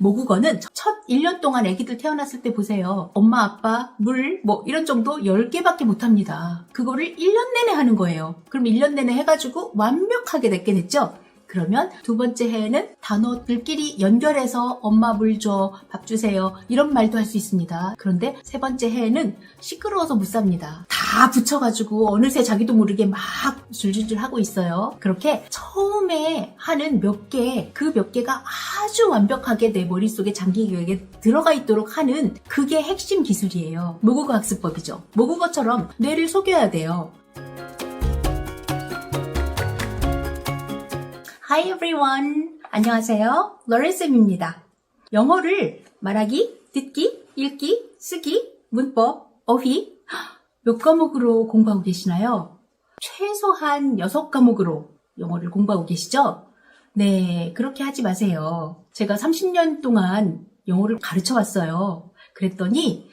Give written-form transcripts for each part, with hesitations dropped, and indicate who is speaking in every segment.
Speaker 1: 모국어는 첫 1년 동안 아기들 태어났을 때 보세요. 엄마, 아빠, 물, 이런 정도 10개밖에 못합니다. 그거를 1년 내내 하는 거예요. 그럼 1년 내내 해가지고 완벽하게 냈게 됐죠? 그러면 두 번째 해에는 단어들끼리 연결해서 엄마 물 줘, 밥 주세요 이런 말도 할 수 있습니다. 그런데 세 번째 해에는 시끄러워서 못 삽니다. 다 붙여가지고 어느새 자기도 모르게 막 줄줄줄 하고 있어요. 그렇게 처음에 하는 그 몇 개가 아주 완벽하게 내 머릿속에 장기 기억에 들어가 있도록 하는 그게 핵심 기술이에요. 모국어 학습법이죠. 모국어처럼 뇌를 속여야 돼요. Hi everyone. 안녕하세요. 로렌쌤입니다. 영어를 말하기, 듣기, 읽기, 쓰기, 문법, 어휘 몇 과목으로 공부하고 계시나요? 최소한 6과목으로 영어를 공부하고 계시죠? 네, 그렇게 하지 마세요. 제가 30년 동안 영어를 가르쳐 왔어요. 그랬더니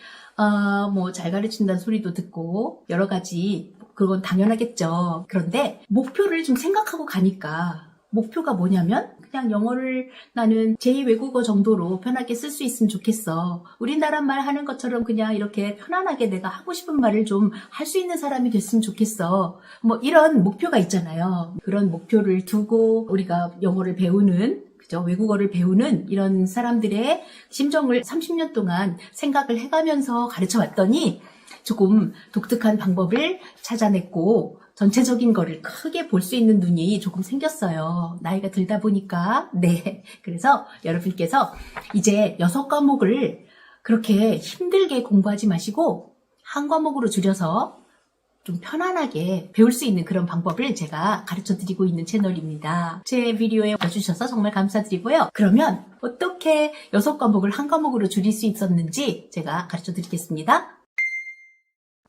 Speaker 1: 잘 가르친다는 소리도 듣고 여러 가지 그건 당연하겠죠. 그런데 목표를 좀 생각하고 가니까 목표가 뭐냐면 그냥 영어를 나는 제2외국어 정도로 편하게 쓸 수 있으면 좋겠어. 우리나라 말 하는 것처럼 그냥 이렇게 편안하게 내가 하고 싶은 말을 좀 할 수 있는 사람이 됐으면 좋겠어. 이런 목표가 있잖아요. 그런 목표를 두고 우리가 영어를 배우는 외국어를 배우는 이런 사람들의 심정을 30년 동안 생각을 해가면서 가르쳐 왔더니 조금 독특한 방법을 찾아냈고 전체적인 거를 크게 볼 수 있는 눈이 조금 생겼어요. 나이가 들다 보니까. 네. 그래서 여러분께서 이제 6과목을 그렇게 힘들게 공부하지 마시고 한 과목으로 줄여서 좀 편안하게 배울 수 있는 그런 방법을 제가 가르쳐 드리고 있는 채널입니다. 제 비디오에 와주셔서 정말 감사드리고요. 그러면 어떻게 6과목을 한 과목으로 줄일 수 있었는지 제가 가르쳐 드리겠습니다.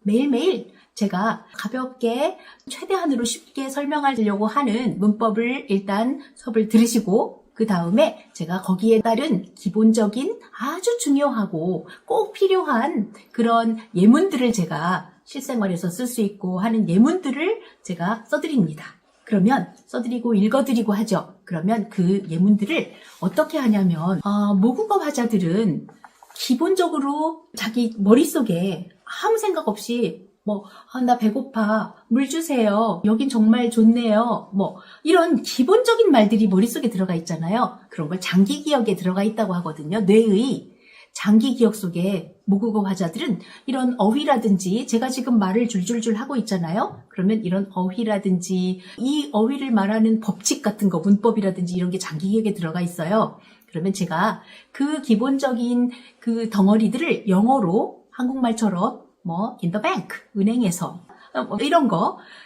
Speaker 1: 매일매일 제가 가볍게 최대한으로 쉽게 설명하려고 하는 문법을 일단 수업을 들으시고 그 다음에 제가 거기에 따른 기본적인 아주 중요하고 꼭 필요한 그런 예문들을 제가 실생활에서 쓸 수 있고 하는 예문들을 제가 써드립니다. 그러면 써드리고 읽어드리고 하죠. 그러면 그 예문들을 어떻게 하냐면 모국어 화자들은 기본적으로 자기 머릿속에 아무 생각 없이 나 배고파, 물 주세요, 여긴 정말 좋네요, 이런 기본적인 말들이 머릿속에 들어가 있잖아요. 그런 걸 장기 기억에 들어가 있다고 하거든요. 뇌의 장기 기억 속에 모국어 화자들은 이런 어휘라든지 제가 지금 말을 줄줄줄 하고 있잖아요. 그러면 이런 어휘라든지 이 어휘를 말하는 법칙 같은 거, 문법이라든지 이런 게 장기 기억에 들어가 있어요. 그러면 제가 그 기본적인 그 덩어리들을 영어로 한국말처럼 in the bank, 은행에서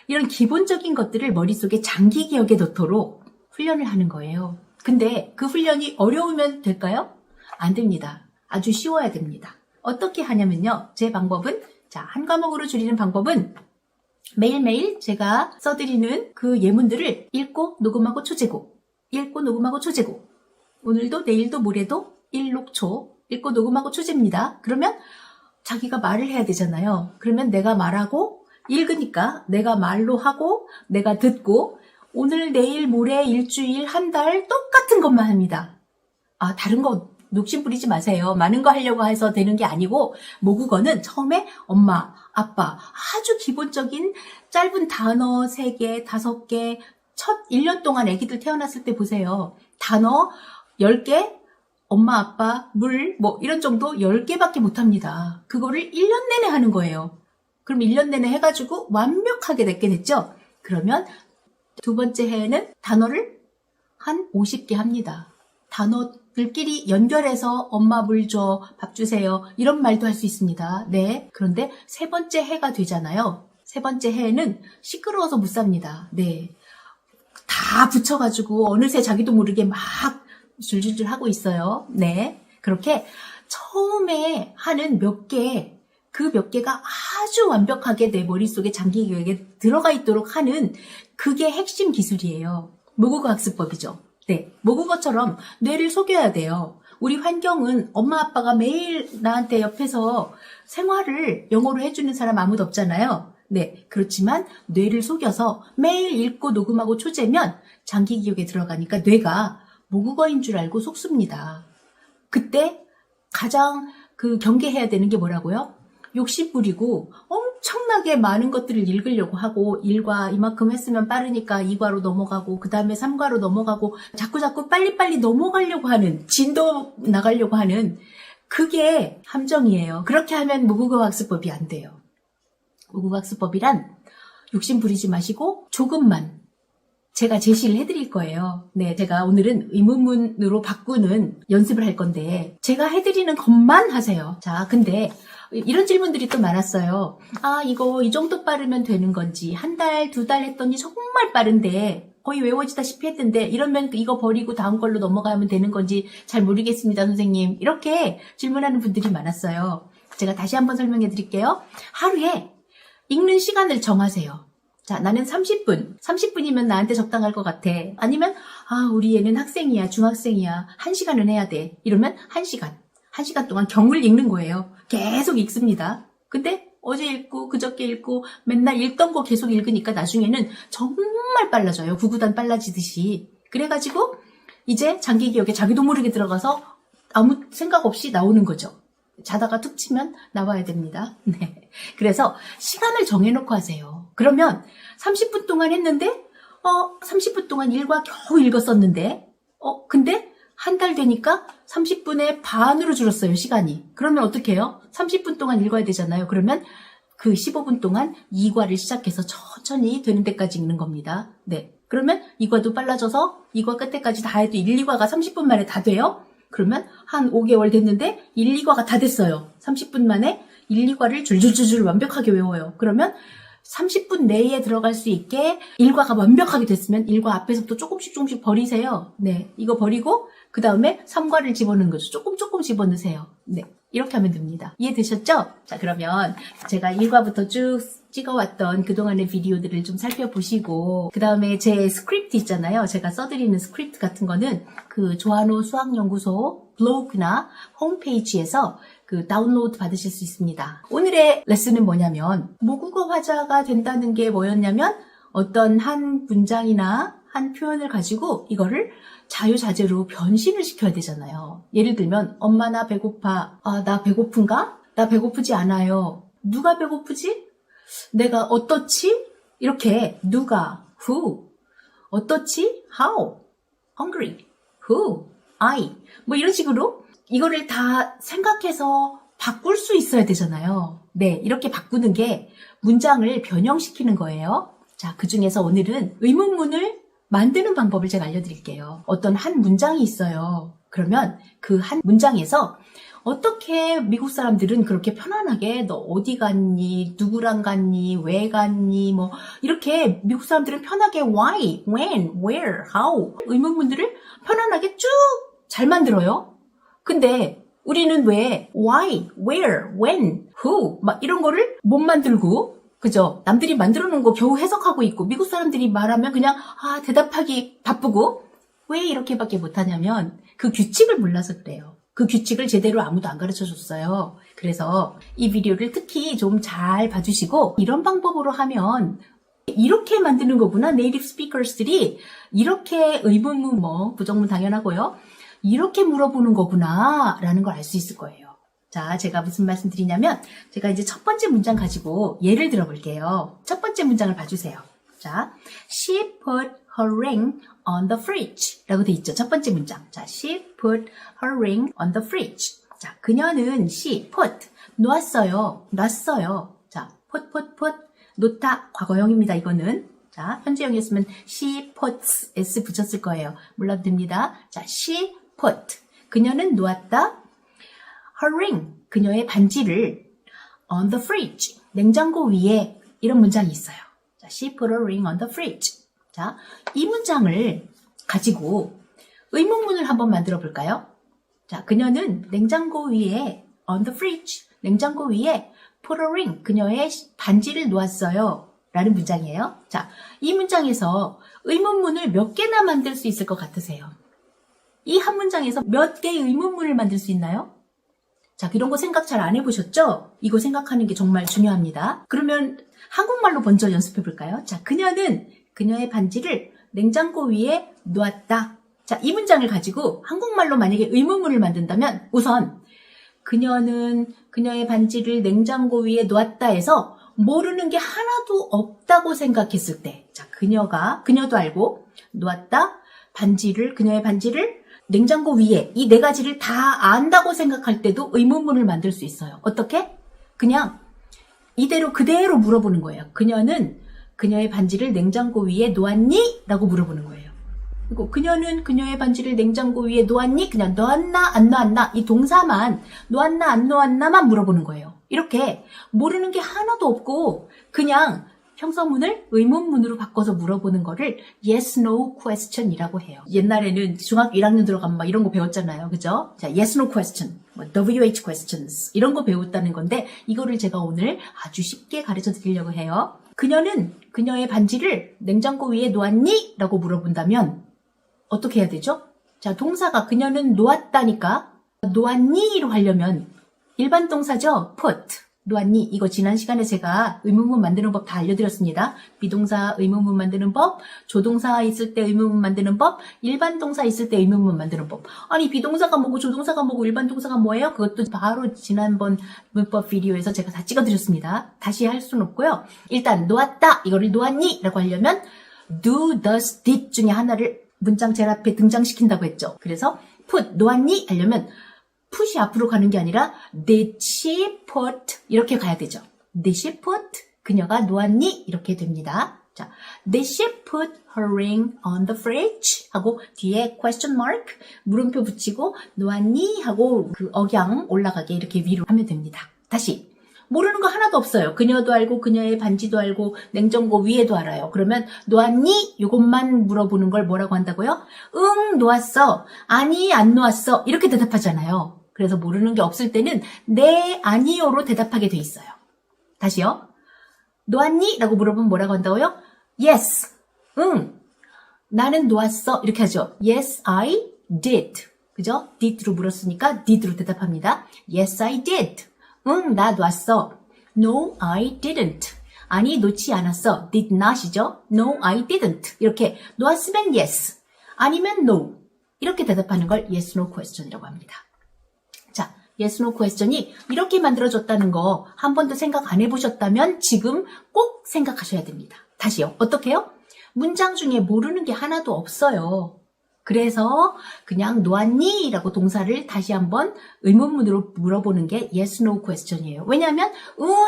Speaker 1: 이런 기본적인 것들을 머릿속에 장기 기억에 넣도록 훈련을 하는 거예요. 근데 그 훈련이 어려우면 될까요? 안 됩니다. 아주 쉬워야 됩니다. 어떻게 하냐면요. 제 방법은 한 과목으로 줄이는 방법은 매일매일 제가 써드리는 그 예문들을 읽고 녹음하고 초제고 읽고 녹음하고 초제고 오늘도 내일도 모레도 일록초 읽고 녹음하고 초제입니다. 그러면 자기가 말을 해야 되잖아요. 그러면 내가 말하고 읽으니까 내가 말로 하고 내가 듣고 오늘 내일 모레 일주일 한 달 똑같은 것만 합니다. 다른 거 욕심 부리지 마세요. 많은 거 하려고 해서 되는 게 아니고 모국어는 처음에 엄마, 아빠 아주 기본적인 짧은 단어 3개, 5개 첫 1년 동안 아기들 태어났을 때 보세요. 단어 10개 엄마, 아빠, 물, 이런 정도 10개밖에 못합니다. 그거를 1년 내내 하는 거예요. 그럼 1년 내내 해가지고 완벽하게 냈게 됐죠? 그러면 두 번째 해에는 단어를 한 50개 합니다. 단어들끼리 연결해서 엄마 물 줘, 밥 주세요 이런 말도 할 수 있습니다. 네. 그런데 세 번째 해가 되잖아요. 세 번째 해에는 시끄러워서 못 삽니다. 네. 다 붙여가지고 어느새 자기도 모르게 막 줄줄줄 하고 있어요. 네. 그렇게 처음에 하는 그 몇 개가 아주 완벽하게 내 머릿속에 장기 기억에 들어가 있도록 하는 그게 핵심 기술이에요. 모국어 학습법이죠. 네. 모국어처럼 뇌를 속여야 돼요. 우리 환경은 엄마 아빠가 매일 나한테 옆에서 생활을 영어로 해주는 사람 아무도 없잖아요. 네. 그렇지만 뇌를 속여서 매일 읽고 녹음하고 초제면 장기 기억에 들어가니까 뇌가 모국어인 줄 알고 속습니다. 그때 가장 경계해야 되는 게 뭐라고요? 욕심 부리고 엄청나게 많은 것들을 읽으려고 하고 1과 이만큼 했으면 빠르니까 2과로 넘어가고 그 다음에 3과로 넘어가고 자꾸 빨리빨리 넘어가려고 하는, 진도 나가려고 하는, 그게 함정이에요. 그렇게 하면 모국어 학습법이 안 돼요. 모국어 학습법이란 욕심 부리지 마시고 조금만 제가 제시를 해드릴 거예요. 네, 제가 오늘은 의문문으로 바꾸는 연습을 할 건데 제가 해드리는 것만 하세요. 자, 근데 이런 질문들이 또 많았어요. 이거 이 정도 빠르면 되는 건지, 한 달, 2달 했더니 정말 빠른데 거의 외워지다시피 했던데 이러면 이거 버리고 다음 걸로 넘어가면 되는 건지 잘 모르겠습니다, 선생님. 이렇게 질문하는 분들이 많았어요. 제가 다시 한번 설명해 드릴게요. 하루에 읽는 시간을 정하세요. 자, 나는 30분이면 나한테 적당할 것 같아. 아니면 우리 얘는 학생이야, 중학생이야, 1시간은 해야 돼. 이러면 1시간 동안 경을 읽는 거예요. 계속 읽습니다. 근데 어제 읽고 그저께 읽고 맨날 읽던 거 계속 읽으니까 나중에는 정말 빨라져요. 구구단 빨라지듯이. 그래가지고 이제 장기 기억에 자기도 모르게 들어가서 아무 생각 없이 나오는 거죠. 자다가 툭 치면 나와야 됩니다. 네. 그래서 시간을 정해놓고 하세요. 그러면 30분 동안 했는데 30분 동안 1과 겨우 읽었었는데 근데 한 달 되니까 30분의 반으로 줄었어요, 시간이. 그러면 어떻게 해요? 30분 동안 읽어야 되잖아요. 그러면 그 15분 동안 2과를 시작해서 천천히 되는 데까지 읽는 겁니다. 네. 그러면 2과도 빨라져서 2과 끝에까지 다 해도 1, 2과가 30분 만에 다 돼요? 그러면 한 5개월 됐는데 1, 2과가 다 됐어요. 30분 만에 1, 2과를 줄줄줄줄 완벽하게 외워요. 그러면 30분 내에 들어갈 수 있게 1과가 완벽하게 됐으면 1과 앞에서부터 조금씩 버리세요. 네, 이거 버리고 그 다음에 3과를 집어넣는 거죠. 조금 집어넣으세요. 네, 이렇게 하면 됩니다. 이해되셨죠? 자, 그러면 제가 1과부터 쭉 찍어왔던 그동안의 비디오들을 좀 살펴보시고 그 다음에 제 스크립트 있잖아요. 제가 써드리는 스크립트 같은 거는 그 조한호 수학연구소 블로그나 홈페이지에서 다운로드 받으실 수 있습니다. 오늘의 레슨은 뭐냐면 모국어 화자가 된다는 게 뭐였냐면 어떤 한 문장이나 한 표현을 가지고 이거를 자유자재로 변신을 시켜야 되잖아요. 예를 들면 엄마 나 배고파. 나 배고픈가? 나 배고프지 않아요. 누가 배고프지? 내가 어떻지? 이렇게 누가, who, 어떻지? how, hungry, who, I 뭐 이런 식으로 이거를 다 생각해서 바꿀 수 있어야 되잖아요. 네, 이렇게 바꾸는 게 문장을 변형시키는 거예요. 자, 그 중에서 오늘은 의문문을 만드는 방법을 제가 알려드릴게요. 어떤 한 문장이 있어요. 그러면 그 한 문장에서 어떻게 미국 사람들은 그렇게 편안하게 너 어디 갔니? 누구랑 갔니? 왜 갔니? 뭐 이렇게 미국 사람들은 편하게 why, when, where, how 의문문들을 편안하게 쭉 잘 만들어요. 근데 우리는 왜 why, where, when, who 막 이런 거를 못 만들고 그죠? 남들이 만들어 놓은 거 겨우 해석하고 있고 미국 사람들이 말하면 그냥 대답하기 바쁘고 왜 이렇게밖에 못하냐면 그 규칙을 몰라서 그래요. 그 규칙을 제대로 아무도 안 가르쳐 줬어요. 그래서 이 비디오를 특히 좀 잘 봐주시고 이런 방법으로 하면 이렇게 만드는 거구나. 네이티브 스피커스들이 이렇게 의문문 부정문 당연하고요. 이렇게 물어보는 거구나 라는 걸 알 수 있을 거예요. 자, 제가 무슨 말씀 드리냐면 제가 이제 첫 번째 문장 가지고 예를 들어 볼게요. 첫 번째 문장을 봐주세요. 자, she put her ring on the fridge 라고 돼 있죠. 첫 번째 문장. 자, she put her ring on the fridge. 자, 그녀는 she put 놨어요. 자, put 놓다 과거형입니다. 이거는. 자, 현재형이었으면 she puts s 붙였을 거예요. 몰라도 됩니다. 자, she put 그녀는 놓았다. her ring 그녀의 반지를 on the fridge 냉장고 위에 이런 문장이 있어요. 자, she put her ring on the fridge. 자, 이 문장을 가지고 의문문을 한번 만들어 볼까요? 자, 그녀는 냉장고 위에 on the fridge 냉장고 위에 put her ring 그녀의 반지를 놓았어요. 라는 문장이에요. 자, 이 문장에서 의문문을 몇 개나 만들 수 있을 것 같으세요? 이 한 문장에서 몇 개의 의문문을 만들 수 있나요? 자, 이런 거 생각 잘 안 해보셨죠? 이거 생각하는 게 정말 중요합니다. 그러면 한국말로 먼저 연습해 볼까요? 자, 그녀는 그녀의 반지를 냉장고 위에 놓았다. 자, 이 문장을 가지고 한국말로 만약에 의문문을 만든다면 우선 그녀는 그녀의 반지를 냉장고 위에 놓았다 해서 모르는 게 하나도 없다고 생각했을 때, 자, 그녀도 알고 놓았다, 그녀의 반지를 냉장고 위에 이 네 가지를 다 안다고 생각할 때도 의문문을 만들 수 있어요. 어떻게? 그냥 그대로 물어보는 거예요. 그녀는 그녀의 반지를 냉장고 위에 놓았니? 라고 물어보는 거예요. 그리고 그녀는 그녀의 반지를 냉장고 위에 놓았니? 그냥 놓았나 안 놓았나? 이 동사만 놓았나 안 놓았나만 물어보는 거예요. 이렇게 모르는 게 하나도 없고 그냥 평서문을 의문문으로 바꿔서 물어보는 거를 yes, no question이라고 해요. 옛날에는 중학교 1학년 들어가면 막 이런 거 배웠잖아요. 그죠? 자, yes, no question, WH questions 이런 거 배웠다는 건데 이거를 제가 오늘 아주 쉽게 가르쳐 드리려고 해요. 그녀는 그녀의 반지를 냉장고 위에 놓았니? 라고 물어본다면 어떻게 해야 되죠? 자, 동사가 그녀는 놓았다니까 놓았니로 하려면 일반 동사죠. put, 놓았니? 이거 지난 시간에 제가 의문문 만드는 법 다 알려드렸습니다. 비동사 의문문 만드는 법, 조동사 있을 때 의문문 만드는 법, 일반 동사 있을 때 의문문 만드는 법. 아니 비동사가 뭐고 조동사가 뭐고 일반 동사가 뭐예요? 그것도 바로 지난번 문법 비디오에서 제가 다 찍어드렸습니다. 다시 할 수는 없고요. 일단 놓았다 이거를 놓았니? 라고 하려면 do, does, did 중에 하나를 문장 제일 앞에 등장시킨다고 했죠. 그래서 put, 놓았니? 하려면 put이 앞으로 가는 게 아니라 did she put 이렇게 가야 되죠. did she put 그녀가 놓았니? 이렇게 됩니다. 자, did she put her ring on the fridge? 하고 뒤에 question mark 물음표 붙이고 놓았니? 하고 그 억양 올라가게 이렇게 위로 하면 됩니다. 다시 모르는 거 하나도 없어요. 그녀도 알고 그녀의 반지도 알고 냉장고 위에도 알아요. 그러면 놓았니? 이것만 물어보는 걸 뭐라고 한다고요? 응, 놓았어. 아니, 안 놓았어. 이렇게 대답하잖아요. 그래서 모르는 게 없을 때는 네, 아니요로 대답하게 돼 있어요. 다시요. 놓았니? 라고 물어보면 뭐라고 한다고요? Yes. 응. 나는 놓았어. 이렇게 하죠. Yes, I did. 그죠? did로 물었으니까 did로 대답합니다. Yes, I did. 응, 나 놓았어. No, I didn't. 아니, 놓지 않았어. did not이죠. No, I didn't. 이렇게 놓았으면 yes, 아니면 no. 이렇게 대답하는 걸 yes, no question이라고 합니다. 자, yes, no question이 이렇게 만들어졌다는 거 한 번도 생각 안 해보셨다면 지금 꼭 생각하셔야 됩니다. 다시요. 어떻게 해요? 문장 중에 모르는 게 하나도 없어요. 그래서 그냥 놓았니? 라고 동사를 다시 한번 의문문으로 물어보는 게 yes, no question이에요. 왜냐하면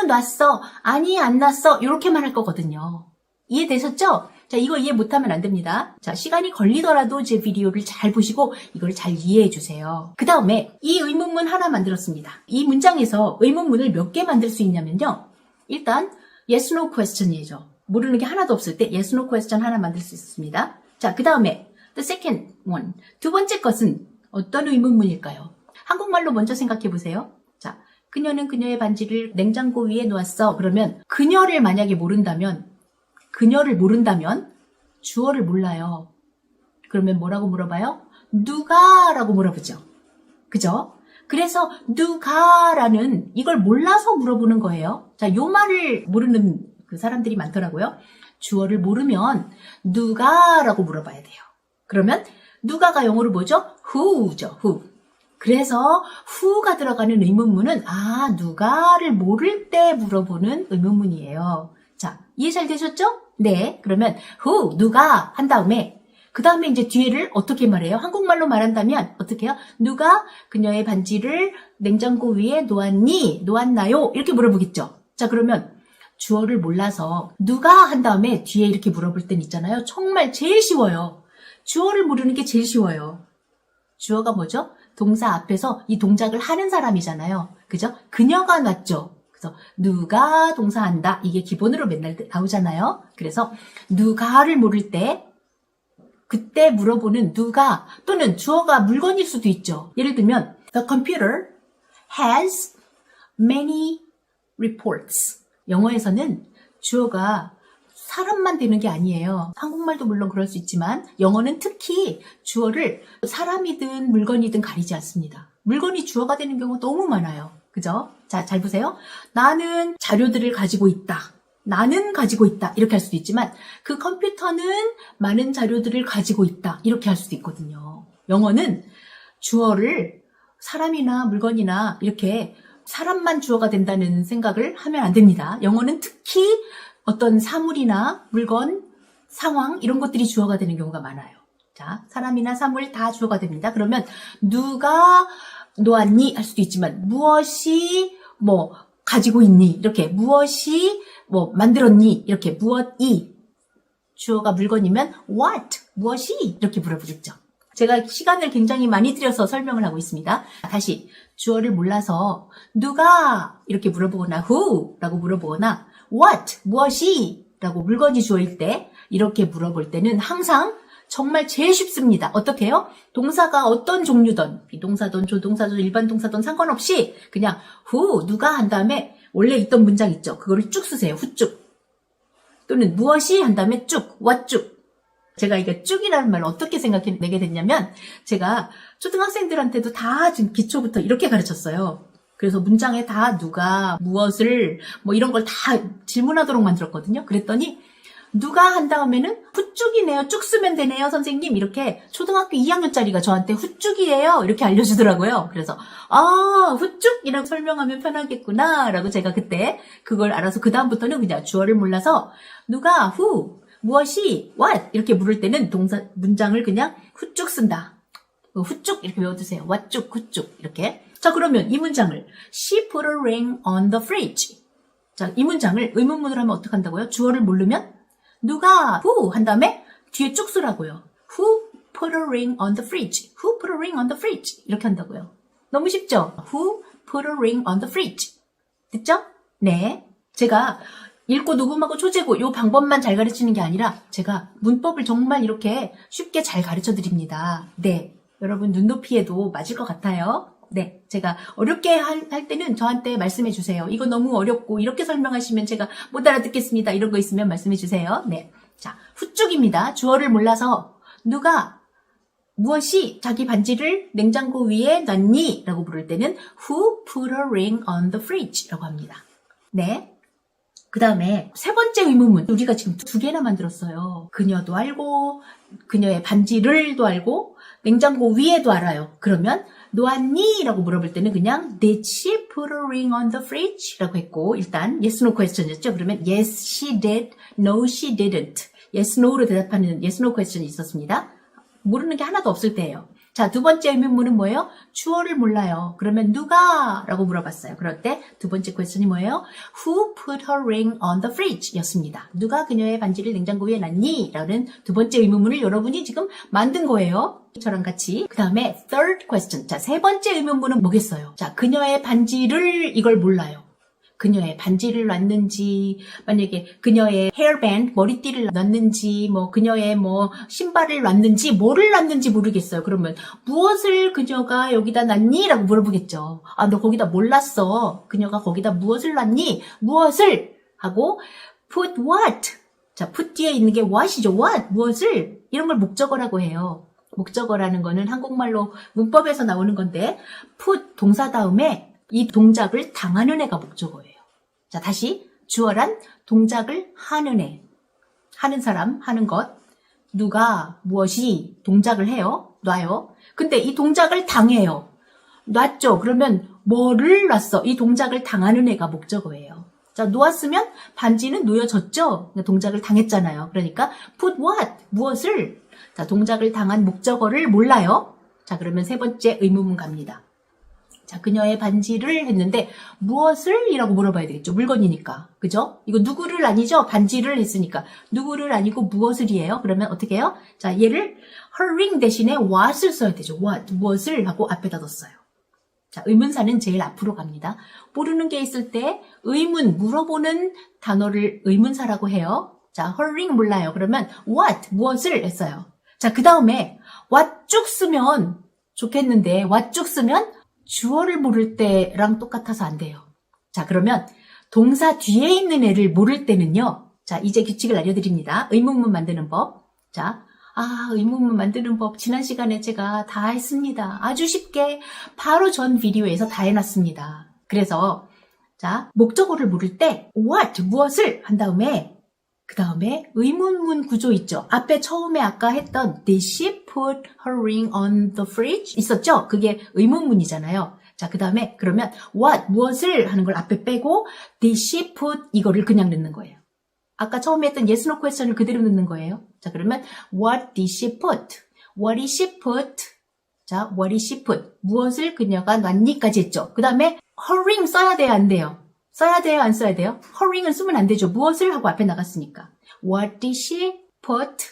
Speaker 1: 놨어, 아니 안 놨어 이렇게만 할 거거든요. 이해되셨죠? 자, 이거 이해 못하면 안 됩니다. 자, 시간이 걸리더라도 제 비디오를 잘 보시고 이걸 잘 이해해 주세요. 그 다음에 이 의문문 하나 만들었습니다. 이 문장에서 의문문을 몇 개 만들 수 있냐면요. 일단 yes, no question이죠. 모르는 게 하나도 없을 때 yes, no question 하나 만들 수 있습니다. 자, 그 다음에 the second one. 두 번째 것은 어떤 의문문일까요? 한국말로 먼저 생각해 보세요. 자, 그녀는 그녀의 반지를 냉장고 위에 놓았어. 그러면 그녀를 만약에 모른다면 주어를 몰라요. 그러면 뭐라고 물어봐요? 누가? 라고 물어보죠. 그죠? 그래서 누가라는 이걸 몰라서 물어보는 거예요. 자, 요 말을 모르는 그 사람들이 많더라고요. 주어를 모르면 누가라고 물어봐야 돼요. 그러면 누가가 영어로 뭐죠? who죠. who. 그래서 who가 들어가는 의문문은 누가를 모를 때 물어보는 의문문이에요. 자, 이해 잘 되셨죠? 네. 그러면 who, 누가 한 다음에 그 다음에 이제 뒤에를 어떻게 말해요? 한국말로 말한다면 어떻게 해요? 누가 그녀의 반지를 냉장고 위에 놓았니? 놓았나요? 이렇게 물어보겠죠. 자, 그러면 주어를 몰라서 누가 한 다음에 뒤에 이렇게 물어볼 땐 있잖아요. 정말 제일 쉬워요. 주어를 모르는 게 제일 쉬워요. 주어가 뭐죠? 동사 앞에서 이 동작을 하는 사람이잖아요. 그죠? 그녀가 놨죠. 그래서 누가 동사한다. 이게 기본으로 맨날 나오잖아요. 그래서 누가를 모를 때 그때 물어보는 누가 또는 주어가 물건일 수도 있죠. 예를 들면 The computer has many reports. 영어에서는 주어가 사람만 되는 게 아니에요. 한국말도 물론 그럴 수 있지만 영어는 특히 주어를 사람이든 물건이든 가리지 않습니다. 물건이 주어가 되는 경우 너무 많아요. 그죠? 자, 잘 보세요. 나는 자료들을 가지고 있다. 나는 가지고 있다. 이렇게 할 수도 있지만 그 컴퓨터는 많은 자료들을 가지고 있다. 이렇게 할 수도 있거든요. 영어는 주어를 사람이나 물건이나 이렇게 사람만 주어가 된다는 생각을 하면 안 됩니다. 영어는 특히 어떤 사물이나 물건, 상황 이런 것들이 주어가 되는 경우가 많아요. 자, 사람이나 사물 다 주어가 됩니다. 그러면 누가 놓았니? 할 수도 있지만 무엇이 뭐 가지고 있니? 이렇게 무엇이 뭐 만들었니? 이렇게 무엇이 주어가 물건이면 what? 무엇이? 이렇게 물어보겠죠. 제가 시간을 굉장히 많이 들여서 설명을 하고 있습니다. 다시 주어를 몰라서 누가 이렇게 물어보거나 who 라고 물어보거나 what? 무엇이? 라고 물건이 주어일 때 이렇게 물어볼 때는 항상 정말 제일 쉽습니다. 어떻게 해요? 동사가 어떤 종류든 비동사든 조동사든 일반 동사든 상관없이 그냥 who 누가 한 다음에 원래 있던 문장 있죠. 그거를 쭉 쓰세요. 후쭉. 또는 무엇이 한 다음에 쭉 what 쭉. 제가 이게 쭉이라는 말을 어떻게 생각해내게 됐냐면 제가 초등학생들한테도 다 지금 기초부터 이렇게 가르쳤어요. 그래서 문장에 다 누가 무엇을 뭐 이런 걸 다 질문하도록 만들었거든요. 그랬더니 누가 한 다음에는 후쭉이네요. 쭉 쓰면 되네요, 선생님. 이렇게 초등학교 2학년짜리가 저한테 후쭉이에요. 이렇게 알려주더라고요. 그래서 후쭉이라고 설명하면 편하겠구나 라고 제가 그때 그걸 알아서 그 다음부터는 그냥 주어를 몰라서 누가 who, 무엇이 what 이렇게 물을 때는 동사 문장을 그냥 후쭉 쓴다. 후쭉 이렇게 외워두세요. what 쭉, 후쭉 이렇게. 자, 그러면 이 문장을 She put a ring on the fridge. 자, 이 문장을 의문문으로 하면 어떻게 한다고요? 주어를 모르면 누가 who 한 다음에 뒤에 쭉 쓰라고요. Who put a ring on the fridge? Who put a ring on the fridge? 이렇게 한다고요. 너무 쉽죠? Who put a ring on the fridge? 됐죠? 네. 제가 읽고 녹음하고 초제고 이 방법만 잘 가르치는 게 아니라 제가 문법을 정말 이렇게 쉽게 잘 가르쳐 드립니다. 네. 여러분 눈높이에도 맞을 것 같아요. 네, 제가 어렵게 할 때는 저한테 말씀해 주세요. 이거 너무 어렵고 이렇게 설명하시면 제가 못 알아듣겠습니다. 이런 거 있으면 말씀해 주세요. 네, 자, 후쭉입니다. 주어를 몰라서 누가 무엇이 자기 반지를 냉장고 위에 놨니? 라고 물을 때는 Who put a ring on the fridge? 라고 합니다. 네. 그 다음에 세 번째 의문문. 우리가 지금 두 개나 만들었어요. 그녀도 알고 그녀의 반지를도 알고 냉장고 위에도 알아요. 그러면 놓았니? 라고 물어볼 때는 그냥 Did she put a ring on the fridge? 라고 했고 일단 yes, no question이었죠. 그러면 yes, she did. No, she didn't. yes, no로 대답하는 yes, no question이 있었습니다. 모르는 게 하나도 없을 때예요. 자, 두 번째 의문문은 뭐예요? 주어를 몰라요. 그러면 누가? 라고 물어봤어요. 그럴 때 두 번째 question이 뭐예요? Who put her ring on the fridge? 였습니다. 누가 그녀의 반지를 냉장고 위에 놨니? 라는 두 번째 의문문을 여러분이 지금 만든 거예요. 저랑 같이. 그 다음에 third question. 자, 세 번째 의문문은 뭐겠어요? 자, 그녀의 반지를 이걸 몰라요. 그녀의 반지를 놨는지, 만약에 그녀의 헤어밴드, 머리띠를 놨는지, 뭐 그녀의 뭐 신발을 놨는지, 뭐를 놨는지 모르겠어요. 그러면 무엇을 그녀가 여기다 놨니? 라고 물어보겠죠. 아, 너 거기다 몰랐어. 그녀가 거기다 무엇을 놨니? 무엇을? 하고 put what? 자, put 뒤에 있는 게 what이죠. what? 무엇을? 이런 걸 목적어라고 해요. 목적어라는 거는 한국말로 문법에서 나오는 건데 put 동사 다음에 이 동작을 당하는 애가 목적어예요. 자, 다시 주어란 동작을 하는 애. 하는 사람, 하는 것. 누가, 무엇이 동작을 해요. 놔요. 근데 이 동작을 당해요. 놨죠. 그러면 뭐를 놨어? 이 동작을 당하는 애가 목적어예요. 자, 놓았으면 반지는 놓여졌죠. 동작을 당했잖아요. 그러니까 put what? 무엇을? 자, 동작을 당한 목적어를 몰라요. 자, 그러면 세 번째 의문문 갑니다. 자, 그녀의 반지를 했는데 무엇을? 이라고 물어봐야 되겠죠. 물건이니까. 그죠? 이거 누구를 아니죠? 반지를 했으니까. 누구를 아니고 무엇을이에요? 그러면 어떻게 해요? 자, 얘를 her ring 대신에 what을 써야 되죠. what, 무엇을 하고 앞에다 뒀어요. 자, 의문사는 제일 앞으로 갑니다. 모르는 게 있을 때 의문, 물어보는 단어를 의문사라고 해요. 자, her ring 몰라요. 그러면 what, 무엇을 했어요. 자, 그 다음에 what 쭉 쓰면 좋겠는데 what 쭉 쓰면 주어를 모를 때랑 똑같아서 안 돼요. 자, 그러면 동사 뒤에 있는 애를 모를 때는요. 자, 이제 규칙을 알려드립니다. 의문문 만드는 법. 자, 의문문 만드는 법 지난 시간에 제가 다 했습니다. 아주 쉽게 바로 전 비디오에서 다 해놨습니다. 그래서 자, 목적어를 물을 때 what, 무엇을 한 다음에 그 다음에 의문문 구조 있죠. 앞에 처음에 아까 했던 Did she put her ring on the fridge? 있었죠? 그게 의문문이잖아요. 자, 그 다음에 그러면 what, 무엇을 하는 걸 앞에 빼고 Did she put 이거를 그냥 넣는 거예요. 아까 처음에 했던 yes, no question을 그대로 넣는 거예요. 자, 그러면 what did she put? What did she put? 자, what did she put? 무엇을 그녀가 놨니까지 했죠. 그 다음에 her ring 써야 돼요, 안 돼요? 써야 돼요, 안 써야 돼요? her ring은 쓰면 안 되죠. 무엇을 하고 앞에 나갔으니까. What did she put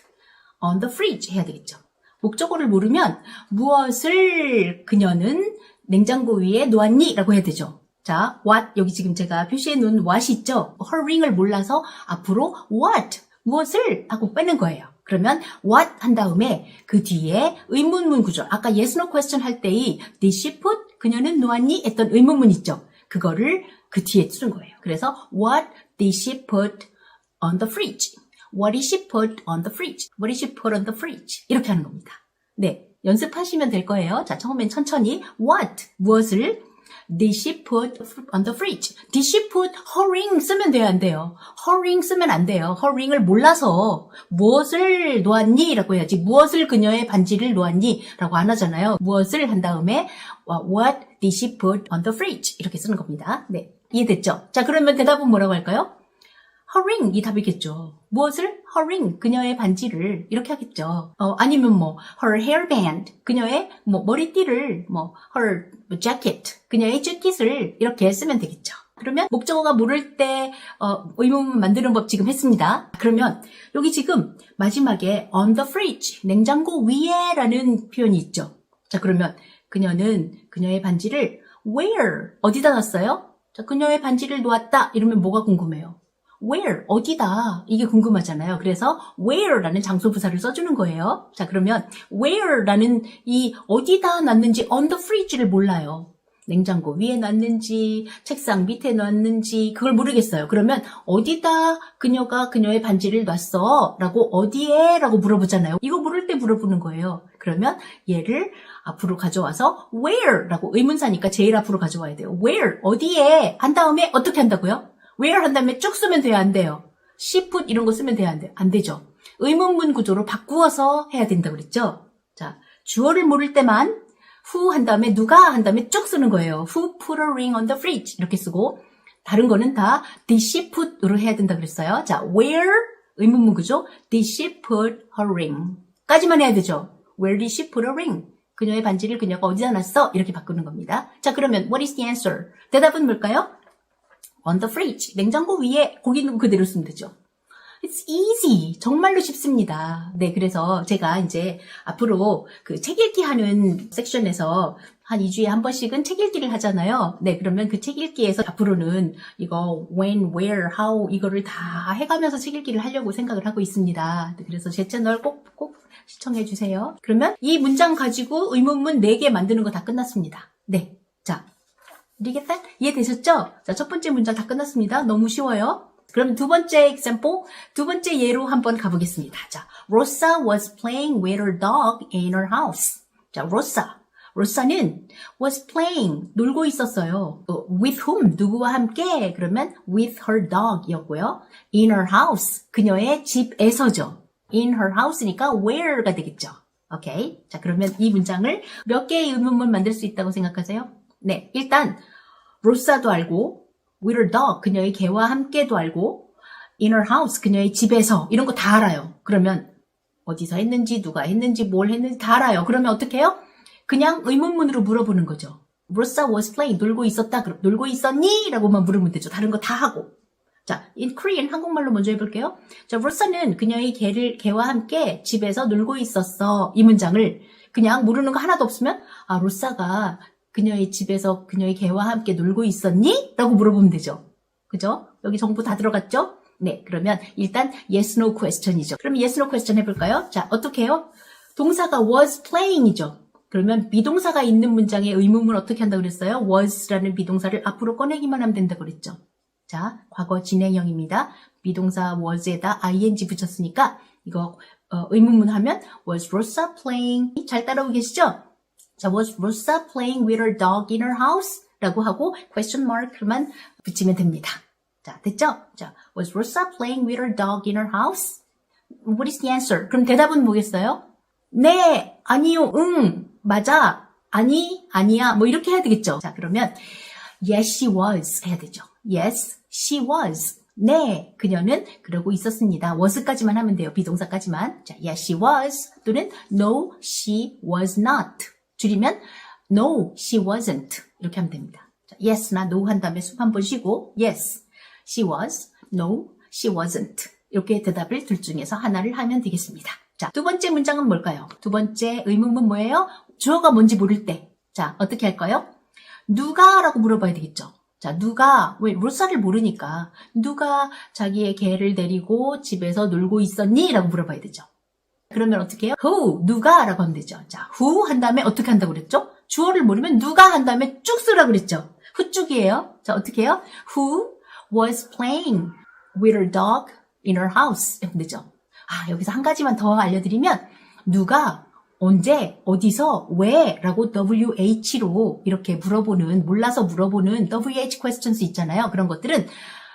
Speaker 1: on the fridge? 해야 되겠죠. 목적어를 모르면 무엇을 그녀는 냉장고 위에 놓았니? 라고 해야 되죠. 자, what, 여기 지금 제가 표시해 놓은 what이 있죠? her ring을 몰라서 앞으로 what, 무엇을 하고 빼는 거예요. 그러면 what 한 다음에 그 뒤에 의문문 구조, 아까 yes, no question 할 때의 did she put, 그녀는 놓았니? 했던 의문문 있죠? 그거를 그 뒤에 쓰는 거예요. 그래서 what did she put on the fridge? What did she put on the fridge? What did she put on the fridge? 이렇게 하는 겁니다. 네, 연습하시면 될 거예요. 자, 처음엔 천천히 what, 무엇을 Did she put on the fridge? Did she put her ring 쓰면 돼요, 안 돼요? her ring 쓰면 안 돼요. her ring을 몰라서 무엇을 놓았니? 라고 해야지. 무엇을 그녀의 반지를 놓았니? 라고 안 하잖아요. 무엇을 한 다음에 what did she put on the fridge? 이렇게 쓰는 겁니다. 네, 이해됐죠? 자, 그러면 대답은 뭐라고 할까요? her ring 이 답이겠죠. 무엇을? her ring 그녀의 반지를 이렇게 하겠죠. 아니면 뭐 her hairband 그녀의 뭐 머리띠를 뭐 her jacket 그녀의 재킷을 이렇게 쓰면 되겠죠. 그러면 목적어가 모를 때 의문문 만드는 법 지금 했습니다. 그러면 여기 지금 마지막에 on the fridge 냉장고 위에라는 표현이 있죠. 자, 그러면 그녀는 그녀의 반지를 where 어디다 놨어요? 자, 그녀의 반지를 놓았다 이러면 뭐가 궁금해요? where, 어디다 이게 궁금하잖아요. 그래서 where라는 장소 부사를 써주는 거예요. 자, 그러면 where라는 이 어디다 놨는지 on the fridge를 몰라요. 냉장고 위에 놨는지 책상 밑에 놨는지 그걸 모르겠어요. 그러면 어디다 그녀가 그녀의 반지를 놨어? 라고 어디에? 라고 물어보잖아요. 이거 모를 때 물어보는 거예요. 그러면 얘를 앞으로 가져와서 where 라고 의문사니까 제일 앞으로 가져와야 돼요. where, 어디에? 한 다음에 어떻게 한다고요? where 한 다음에 쭉 쓰면 돼요, 안 돼요? she put 이런 거 쓰면 돼요, 안 돼요? 안 되죠. 의문문 구조로 바꾸어서 해야 된다고 그랬죠? 자, 주어를 모를 때만 who 한 다음에 누가 한 다음에 쭉 쓰는 거예요. who put a ring on the fridge 이렇게 쓰고 다른 거는 다 did she put으로 해야 된다고 그랬어요. 자, where 의문문 구조 did she put her ring 까지만 해야 되죠. where did she put a ring? 그녀의 반지를 그녀가 어디다 놨어? 이렇게 바꾸는 겁니다. 자, 그러면 what is the answer? 대답은 뭘까요? on the fridge. 냉장고 위에 고기 있는 거 그대로 쓰면 되죠. It's easy. 정말로 쉽습니다. 네, 그래서 제가 이제 앞으로 그 책 읽기 하는 섹션에서 한 2주에 한 번씩은 책 읽기를 하잖아요. 네, 그러면 그 책 읽기에서 앞으로는 이거 when, where, how 이거를 다 해가면서 책 읽기를 하려고 생각을 하고 있습니다. 네, 그래서 제 채널 꼭 시청해 주세요. 그러면 이 문장 가지고 의문문 4개 만드는 거 다 끝났습니다. 네, 자. 이해되셨죠? 자, 첫 번째 문장 다 끝났습니다. 너무 쉬워요. 그럼 두 번째 example, 두 번째 예로 한번 가보겠습니다. 자, Rosa was playing with her dog in her house. 자, Rosa는 was playing, 놀고 있었어요. With whom? 누구와 함께? 그러면 with her dog 이었고요. In her house, 그녀의 집에서죠. In her house니까 where가 되겠죠. 오케이. 자, 그러면 이 문장을 몇 개의 의문문 만들 수 있다고 생각하세요? 네, 일단 로사도 알고 with her dog, 그녀의 개와 함께도 알고 in her house, 그녀의 집에서 이런 거 다 알아요. 그러면 어디서 했는지, 누가 했는지, 뭘 했는지 다 알아요. 그러면 어떻게 해요? 그냥 의문문으로 물어보는 거죠. Rosa was playing, 놀고 있었다. 그럼 놀고 있었니? 라고만 물으면 되죠. 다른 거 다 하고. 자, in Korean, 한국말로 먼저 해볼게요. 자, Rosa는 그녀의 개와 함께 집에서 놀고 있었어. 이 문장을 그냥 모르는 거 하나도 없으면 아, 로사가 그녀의 집에서 그녀의 개와 함께 놀고 있었니? 라고 물어보면 되죠. 그죠? 여기 정보 다 들어갔죠? 네, 그러면 일단 yes, no question이죠. 그럼 yes, no question 해볼까요? 자, 어떻게 해요? 동사가 was playing이죠. 그러면 비동사가 있는 문장의 의문문 어떻게 한다고 그랬어요? was라는 비동사를 앞으로 꺼내기만 하면 된다고 그랬죠. 자, 과거 진행형입니다. 비동사 was에다 ing 붙였으니까 이거 의문문 하면 was Rosa playing? 잘 따라오고 계시죠? 자, was Rosa playing with her dog in her house? 라고 하고 question mark만 붙이면 됩니다. 자, 됐죠? 자, was Rosa playing with her dog in her house? What is the answer? 그럼 대답은 뭐겠어요? 네, 아니요, 응, 맞아, 아니, 아니야, 뭐 이렇게 해야 되겠죠? 자, 그러면 yes, she was 해야 되죠. Yes, she was. 네, 그녀는 그러고 있었습니다. was까지만 하면 돼요. 비동사까지만. 자, yes, she was 또는 no, she was not. 줄이면 no, she wasn't. 이렇게 하면 됩니다. 자, yes나 no 한 다음에 숨 한 번 쉬고 yes, she was, no, she wasn't. 이렇게 대답을 둘 중에서 하나를 하면 되겠습니다. 자, 두 번째 문장은 뭘까요? 두 번째 의문문 뭐예요? 주어가 뭔지 모를 때. 자, 어떻게 할까요? 누가? 라고 물어봐야 되겠죠. 자, 누가, 왜 로사를 모르니까 누가 자기의 개를 데리고 집에서 놀고 있었니? 라고 물어봐야 되죠. 그러면 어떻게 해요? who, 누가? 라고 하면 되죠. 자, who 한 다음에 어떻게 한다고 그랬죠? 주어를 모르면 누가 한 다음에 쭉 쓰라고 그랬죠. 후쭉이에요. 자, 어떻게 해요? Who was playing with her dog in her house? 이러면 되죠. 아, 여기서 한 가지만 더 알려드리면 누가 언제, 어디서, 왜 라고 WH로 이렇게 물어보는, 몰라서 물어보는 WH questions 있잖아요. 그런 것들은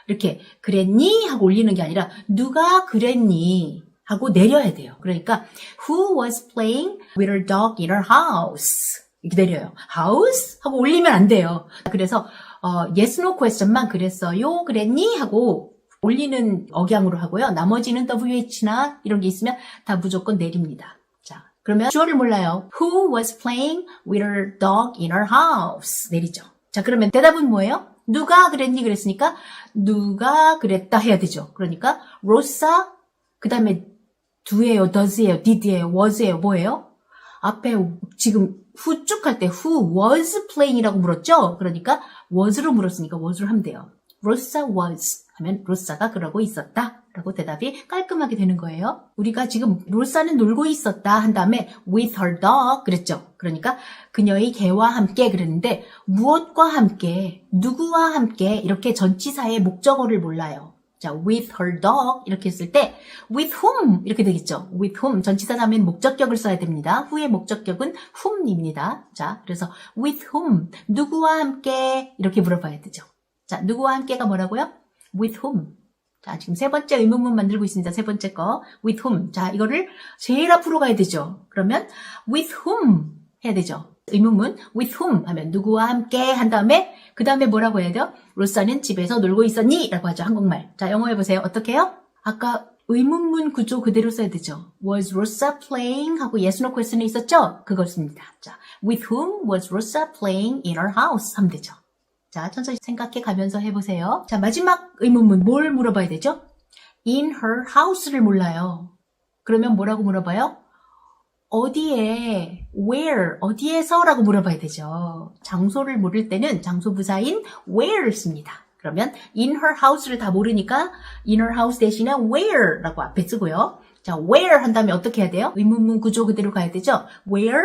Speaker 1: 이렇게 그랬니? 하고 올리는 게 아니라 누가 그랬니? 하고 내려야 돼요. 그러니까 Who was playing with her dog in her house? 이렇게 내려요. House? 하고 올리면 안 돼요. 그래서 yes, no question만 그랬어요? 그랬니? 하고 올리는 억양으로 하고요. 나머지는 WH나 이런 게 있으면 다 무조건 내립니다. 그러면 주어를 몰라요. Who was playing with her dog in her house? 내리죠. 자, 그러면 대답은 뭐예요? 누가 그랬니? 그랬으니까 누가 그랬다 해야 되죠. 그러니까 로사 그 다음에 do예요, does예요, did예요, was예요, 뭐예요? 앞에 지금 who 쭉 할 때 who was playing이라고 물었죠? 그러니까 was로 물었으니까 was로 하면 돼요. 로사 was 하면 로사가 그러고 있었다 라고 대답이 깔끔하게 되는 거예요. 우리가 지금 로사는 놀고 있었다 한 다음에 with her dog 그랬죠. 그러니까 그녀의 개와 함께 그랬는데 무엇과 함께, 누구와 함께 이렇게 전치사의 목적어를 몰라요. 자, with her dog 이렇게 했을 때 with whom 이렇게 되겠죠. with whom 전치사 다음엔 목적격을 써야 됩니다. 후의 목적격은 whom입니다. 자, 그래서 with whom 누구와 함께 이렇게 물어봐야 되죠. 자, 누구와 함께가 뭐라고요? with whom. 자, 지금 세 번째 의문문 만들고 있습니다. 세 번째 거. with whom. 자, 이거를 제일 앞으로 가야 되죠. 그러면 with whom 해야 되죠. 의문문 with whom 하면 누구와 함께 한 다음에 그 다음에 뭐라고 해야 돼요? 로사는 집에서 놀고 있었니? 라고 하죠. 한국말. 자, 영어 해보세요. 어떻게 해요? 아까 의문문 구조 그대로 써야 되죠. Was Rosa playing? 하고 yes, no question에 있었죠? 그것입니다. 자, with whom was Rosa playing in her house? 하면 되죠. 자, 천천히 생각해 가면서 해보세요. 자, 마지막 의문문 뭘 물어봐야 되죠? In her house를 몰라요. 그러면 뭐라고 물어봐요? 어디에, where, 어디에서 라고 물어봐야 되죠. 장소를 모를 때는 장소 부사인 where를 씁니다. 그러면 in her house를 다 모르니까 in her house 대신에 where 라고 앞에 쓰고요. 자, where 한 다음에 어떻게 해야 돼요? 의문문 구조 그대로 가야 되죠. where,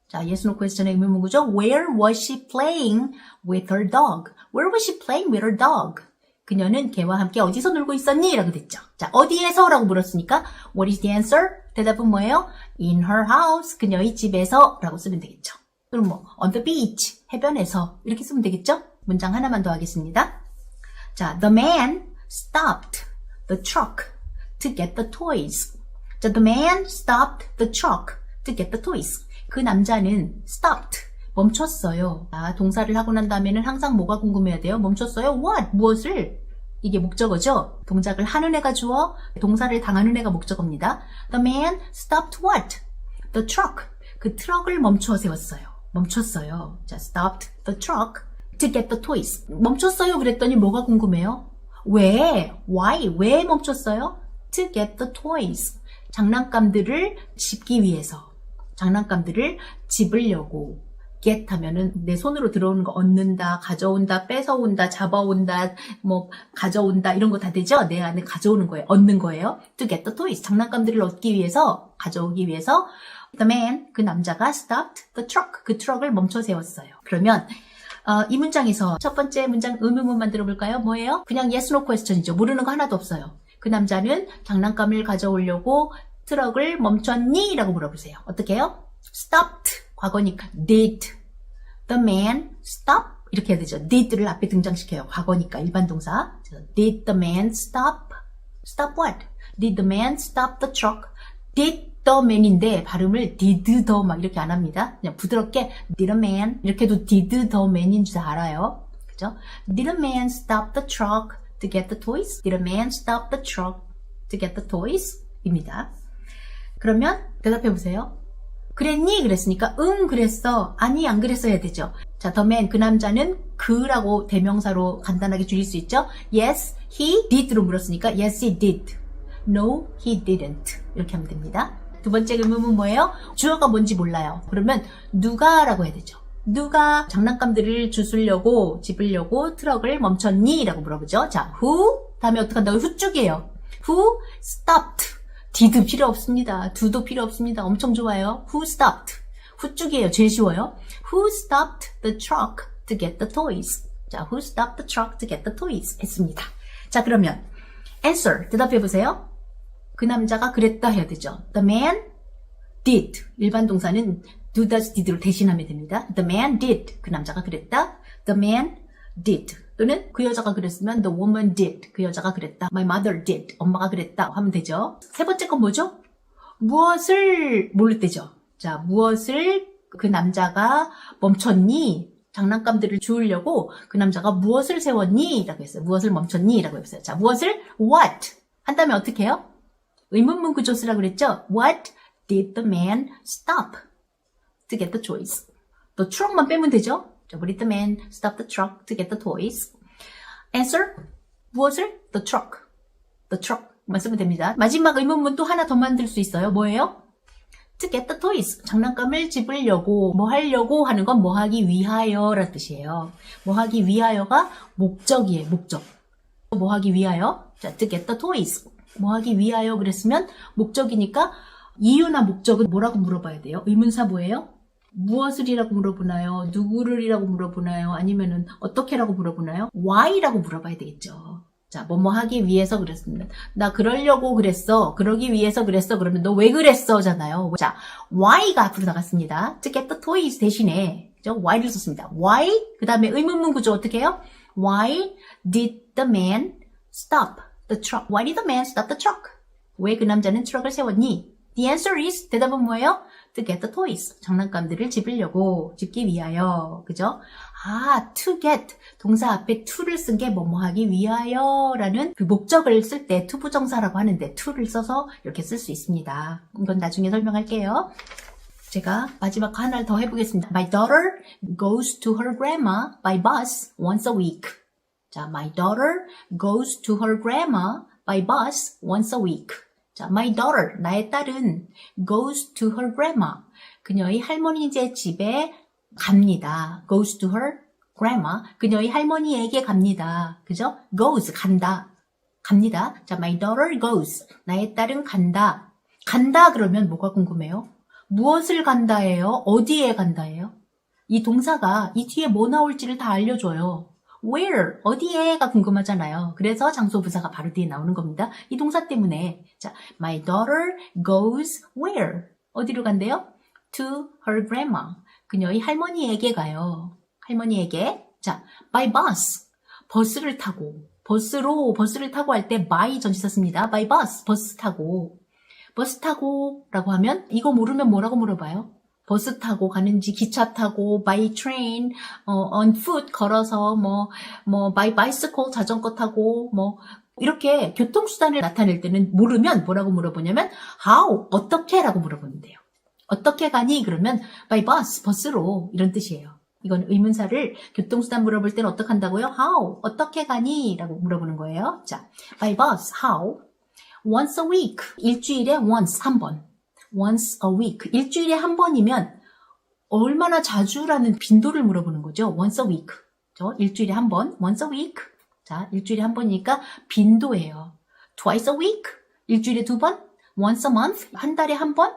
Speaker 1: 자, yes, no question의 의문문 구조. Where was she playing with her dog? Where was she playing with her dog? 그녀는 개와 함께 어디서 놀고 있었니? 라고 됐죠. 자, 어디에서? 라고 물었으니까 What is the answer? 대답은 뭐예요? In her house. 그녀의 집에서 라고 쓰면 되겠죠. 그럼 뭐 on the beach. 해변에서. 이렇게 쓰면 되겠죠? 문장 하나만 더 하겠습니다. 자, the man stopped the truck to get the toys. 자, the man stopped the truck to get the toys. 그 남자는 stopped, 멈췄어요. 아, 동사를 하고 난 다음에는 항상 뭐가 궁금해야 돼요? 멈췄어요? What? 무엇을? 이게 목적어죠. 동작을 하는 애가 주어, 동사를 당하는 애가 목적어입니다. The man stopped what? The truck. 그 트럭을 멈춰 세웠어요. 멈췄어요. 자, stopped the truck to get the toys. 멈췄어요 그랬더니 뭐가 궁금해요? 왜? Why? 왜 멈췄어요? To get the toys. 장난감들을 집기 위해서. 장난감들을 집으려고. get 하면은 내 손으로 들어오는 거 얻는다, 가져온다, 뺏어온다, 잡아온다, 뭐 가져온다 이런 거 다 되죠? 내 안에 가져오는 거예요. 얻는 거예요. To get the toys. 장난감들을 얻기 위해서, 가져오기 위해서 the man, 그 남자가 stopped the truck. 그 트럭을 멈춰 세웠어요. 그러면 이 문장에서 첫 번째 문장 의문문 만들어 볼까요? 뭐예요? 그냥 yes, no question이죠. 모르는 거 하나도 없어요. 그 남자는 장난감을 가져오려고 트럭을 멈췄니? 라고 물어보세요. 어떻게 해요? stopped. 과거니까 did the man stop 이렇게 해야 되죠. did를 앞에 등장시켜요. 과거니까 일반 동사. Did the man stop? Stop what? Did the man stop the truck? Did the man인데 발음을 did the 막 이렇게 안 합니다. 그냥 부드럽게 did a man 이렇게 해도 did the man인 줄 알아요. 그죠? Did a man stop the truck to get the toys? Did a man stop the truck to get the toys? 입니다. 그러면 대답해 보세요. 그랬니? 그랬으니까 그랬어. 아니 안 그랬어 해야 되죠. 자, the man 그 남자는 그라고 대명사로 간단하게 줄일 수 있죠. Yes, he did로 물었으니까 yes, he did. No, he didn't. 이렇게 하면 됩니다. 두 번째 의문은 뭐예요? 주어가 뭔지 몰라요. 그러면 누가라고 해야 되죠. 누가 장난감들을 주술려고 집으려고 트럭을 멈췄니? 라고 물어보죠. 자, who? 다음에 어떻게 한다고? who 쪽이에요. Who stopped? did 필요 없습니다. do도 필요 없습니다. 엄청 좋아요. Who stopped? who 쪽이에요. 제일 쉬워요. Who stopped the truck to get the toys? 자, who stopped the truck to get the toys? 했습니다. 자, 그러면 answer 대답해 보세요. 그 남자가 그랬다 해야 되죠. The man did. 일반 동사는 do, does, did로 대신하면 됩니다. The man did. 그 남자가 그랬다. The man did. 또는 그 여자가 그랬으면 the woman did. 그 여자가 그랬다. My mother did. 엄마가 그랬다 하면 되죠. 세 번째 건 뭐죠? 무엇을 모를 때죠. 자, 무엇을 그 남자가 멈췄니? 장난감들을 주우려고 그 남자가 무엇을 세웠니? 라고 했어요. 무엇을 멈췄니? 라고 했어요. 자, 무엇을 what? 한 다음에 어떻게 해요? 의문문 구조 쓰라고 그랬죠? What did the man stop to get the toys? 또 truck만 빼면 되죠? What did the man stop the truck to get the toys? Answer, 무엇을? The truck. The truck만 쓰면 됩니다. 마지막 의문문 또 하나 더 만들 수 있어요. 뭐예요? To get the toys. 장난감을 집으려고, 뭐 하려고 하는 건 뭐 하기 위하여 라는 뜻이에요. 뭐 하기 위하여가 목적이에요. 목적. 뭐 하기 위하여? 자, to get the toys. 뭐 하기 위하여 그랬으면 목적이니까 이유나 목적은 뭐라고 물어봐야 돼요? 의문사 뭐예요? 무엇을이라고 물어보나요? 누구를이라고 물어보나요? 아니면은 어떻게라고 물어보나요? why라고 물어봐야 되겠죠. 자, 뭐뭐 하기 위해서 그랬으면 나 그러려고 그랬어. 그러기 위해서 그랬어. 그러면 너 왜 그랬어?잖아요. 자, why가 앞으로 나갔습니다. to get the toys 대신에 그죠? why를 썼습니다. why 그 다음에 의문문 구조 어떻게 해요? Why did the man stop the truck? Why did the man stop the truck? 왜 그 남자는 트럭을 세웠니? The answer is 대답은 뭐예요? To get the toys. 장난감들을 집으려고, 집기 위하여. 그죠? 아, to get. 동사 앞에 to를 쓴 게 뭐뭐 하기 위하여 라는 그 목적을 쓸 때 to 부정사라고 하는데 to를 써서 이렇게 쓸 수 있습니다. 이건 나중에 설명할게요. 제가 마지막 하나를 더 해보겠습니다. My daughter goes to her grandma by bus once a week. 자, my daughter goes to her grandma by bus once a week. 자, my daughter, 나의 딸은 goes to her grandma. 그녀의 할머니의 집에 갑니다. goes to her grandma. 그녀의 할머니에게 갑니다. 그죠? goes, 간다. 갑니다. 자, my daughter goes. 나의 딸은 간다. 간다 그러면 뭐가 궁금해요? 무엇을 간다예요? 어디에 간다예요? 이 동사가 이 뒤에 뭐 나올지를 다 알려줘요. Where, 어디에가 궁금하잖아요. 그래서 장소 부사가 바로 뒤에 나오는 겁니다. 이 동사 때문에. 자, my daughter goes where? 어디로 간대요? To her grandma. 그녀의 할머니에게 가요. 할머니에게. 자, by bus. 버스를 타고. 버스를 타고 할 때 by 전치사 씁니다. by bus. 버스 타고. 버스 타고 라고 하면 이거 모르면 뭐라고 물어봐요? 버스 타고 가는지 기차 타고 by train, on foot 걸어서 by bicycle 자전거 타고 이렇게 교통수단을 나타낼 때는 모르면 뭐라고 물어보냐면 how 어떻게 라고 물어보는데요. 어떻게 가니? 그러면 by bus 버스로 이런 뜻이에요. 이건 의문사를 교통수단 물어볼 때는 어떻게 한다고요? how 어떻게 가니? 라고 물어보는 거예요. 자, by bus how once a week 일주일에 once 한 번. once a week. 일주일에 한 번이면 얼마나 자주라는 빈도를 물어보는 거죠. once a week. 그렇죠? 일주일에 한 번. once a week. 자, 일주일에 한 번이니까 빈도예요. twice a week. 일주일에 두 번. once a month. 한 달에 한 번.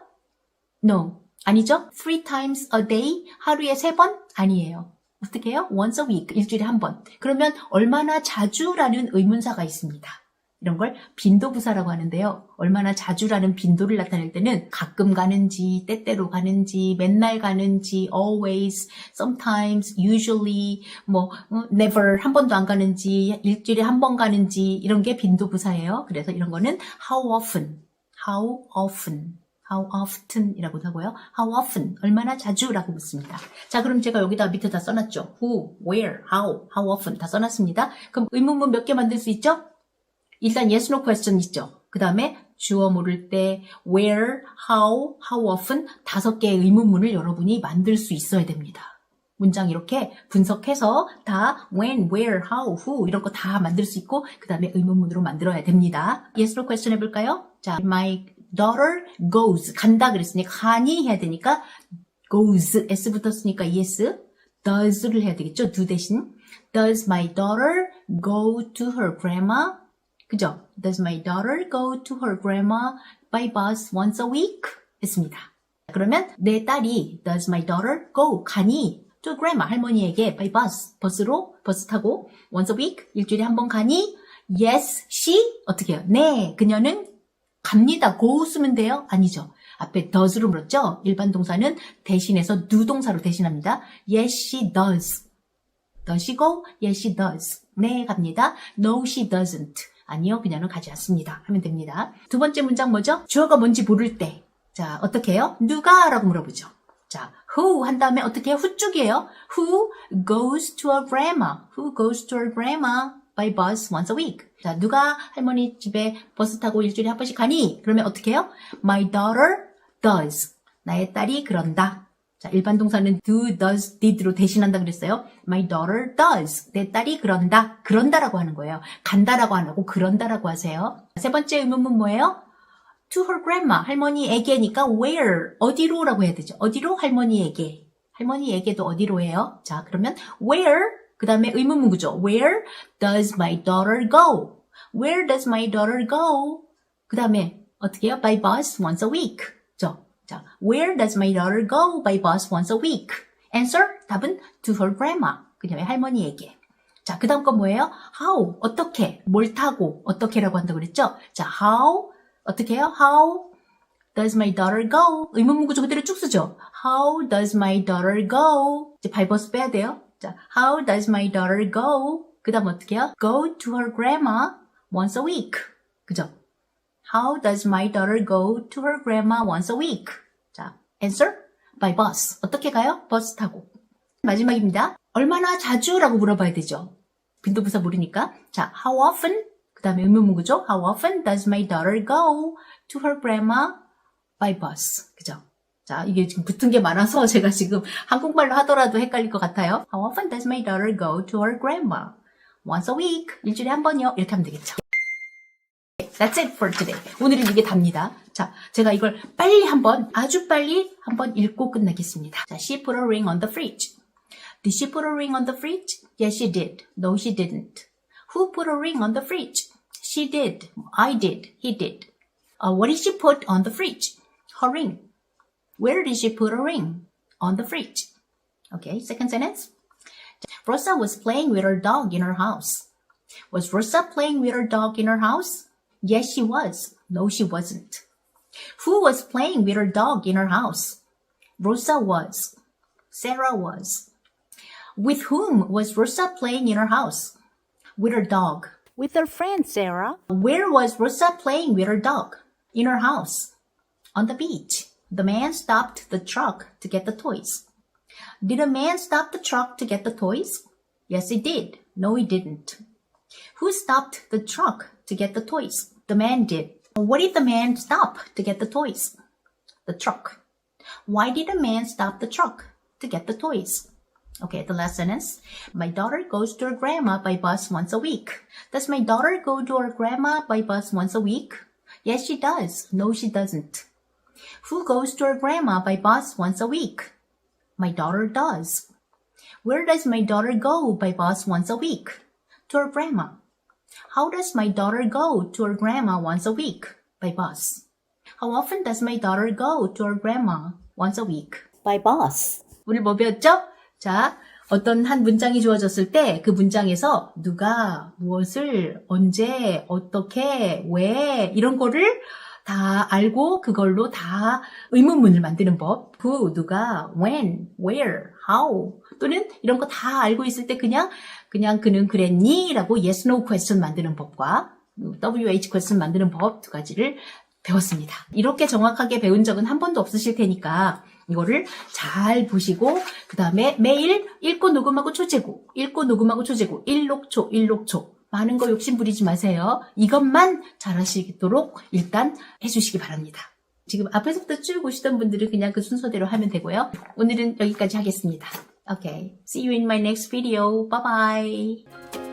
Speaker 1: No. 아니죠. three times a day. 하루에 세 번? 아니에요. 어떻게 해요? once a week. 일주일에 한 번. 그러면 얼마나 자주라는 의문사가 있습니다. 이런 걸 빈도부사라고 하는데요. 얼마나 자주라는 빈도를 나타낼 때는 가끔 가는지, 때때로 가는지, 맨날 가는지, always, sometimes, usually, never, 한 번도 안 가는지, 일주일에 한 번 가는지 이런 게 빈도부사예요. 그래서 이런 거는 how often, how often, how often 이라고도 하고요. how often, 얼마나 자주라고 묻습니다. 자, 그럼 제가 여기다 밑에 다 써놨죠. who, where, how often 다 써놨습니다. 그럼 의문문 몇 개 만들 수 있죠? 일단 yes, no question 있죠. 그 다음에 주어 모를 때 where, how often 5개의 의문문을 여러분이 만들 수 있어야 됩니다. 문장 이렇게 분석해서 다 when, where, how, who 이런 거 다 만들 수 있고 그 다음에 의문문으로 만들어야 됩니다. yes, no question 해볼까요? 자, my daughter goes 간다 그랬으니까 가니 해야 되니까 goes s 붙었으니까 yes, does를 해야 되겠죠. do 대신 does my daughter go to her grandma? 그죠? Does my daughter go to her grandma by bus once a week? 했습니다. 그러면 내 딸이 does my daughter go 가니 to grandma 할머니에게 by bus 버스 타고 once a week 일주일에 한 번 가니? Yes, she 어떻게 해요? 네, 그녀는 갑니다. go 쓰면 돼요? 아니죠. 앞에 does로 물었죠? 일반 동사는 대신해서 do 동사로 대신합니다. Yes, she does. Does she go? Yes, she does. 네, 갑니다. No, she doesn't. 아니요, 그녀는 가지 않습니다. 하면 됩니다. 두 번째 문장 뭐죠? 주어가 뭔지 모를 때. 자, 어떻게 해요? 누가? 라고 물어보죠. 자, who 한 다음에 어떻게 해요? who 쪽이에요. Who goes to her grandma? Who goes to her grandma by bus once a week? 자, 누가 할머니 집에 버스 타고 일주일에 한 번씩 가니? 그러면 어떻게 해요? My daughter does. 나의 딸이 그런다. 자, 일반 동사는 do, does, did로 대신한다 그랬어요. My daughter does. 내 딸이 그런다. 그런다라고 하는 거예요. 간다라고 안 하고 그런다라고 하세요. 세 번째 의문문 뭐예요? To her grandma. 할머니에게니까 where. 어디로라고 해야 되죠. 어디로? 할머니에게. 할머니에게도 어디로 해요? 자, 그러면 where. 그 다음에 의문문 구조. Where does my daughter go? Where does my daughter go? 그 다음에 어떻게 해요? By bus once a week. 자, where does my daughter go by bus once a week? Answer, 답은 to her grandma. 그녀의 할머니에게. 자, 그 다음 건 뭐예요? How, 어떻게, 뭘 타고, 어떻게라고 한다고 그랬죠? 자, how, 어떻게 해요? How does my daughter go? 의문문 구조 그대로 쭉 쓰죠? How does my daughter go? 이제 by bus 빼야 돼요. 자, how does my daughter go? 그 다음 어떻게 해요? Go to her grandma once a week. 그죠? How does my daughter go to her grandma once a week? 자, answer, by bus. 어떻게 가요? 버스 타고. 마지막입니다. 얼마나 자주라고 물어봐야 되죠. 빈도부사 모르니까. 자, how often? 그 다음에 의문문 구조. How often does my daughter go to her grandma by bus? 그죠? 자, 이게 지금 붙은 게 많아서 제가 지금 한국말로 하더라도 헷갈릴 것 같아요. How often does my daughter go to her grandma? Once a week. 일주일에 한 번이요. 이렇게 하면 되겠죠. That's it for today. 오늘은 이게 답니다. 자, 제가 이걸 아주 빨리 한번 읽고 끝내겠습니다. 자, she put a ring on the fridge. Did she put a ring on the fridge? Yes, she did. No, she didn't. Who put a ring on the fridge? She did. I did. He did. What did she put on the fridge? Her ring. Where did she put a ring? On the fridge. Okay, second sentence. Rosa was playing with her dog in her house. Was Rosa playing with her dog in her house? Yes, she was. No, she wasn't. Who was playing with her dog in her house? Rosa was. Sarah was. With whom was Rosa playing in her house? With her dog.
Speaker 2: With her friend, Sarah.
Speaker 1: Where was Rosa playing with her dog? In her house. On the beach. The man stopped the truck to get the toys. Did the man stop the truck to get the toys? Yes, he did. No, he didn't. Who stopped the truck to get the toys? The man did. What did the man stop to get the toys? The truck. Why did the man stop the truck to get the toys? Okay, the last sentence. My daughter goes to her grandma by bus once a week. Does my daughter go to her grandma by bus once a week? Yes, she does. No, she doesn't. Who goes to her grandma by bus once a week? My daughter does. Where does my daughter go by bus once a week? To her grandma. How does my daughter go to her grandma once a week? By bus. How often does my daughter go to her grandma once a week?
Speaker 2: By bus.
Speaker 1: 오늘 뭐 배웠죠? 자, 어떤 한 문장이 주어졌을 때 그 문장에서 누가, 무엇을, 언제, 어떻게, 왜 이런 거를 다 알고 그걸로 다 의문문을 만드는 법. who, 누가, when, where, how 또는 이런 거 다 알고 있을 때 그냥 그는 그랬니? 라고 yes, no question 만드는 법과 WH question 만드는 법 두 가지를 배웠습니다. 이렇게 정확하게 배운 적은 한 번도 없으실 테니까 이거를 잘 보시고 그 다음에 매일 읽고 녹음하고 초제고 일록초 많은 거 욕심 부리지 마세요. 이것만 잘 하시도록 일단 해주시기 바랍니다. 지금 앞에서부터 쭉 오시던 분들은 그냥 그 순서대로 하면 되고요. 오늘은 여기까지 하겠습니다. Okay. See you in my next video. Bye bye.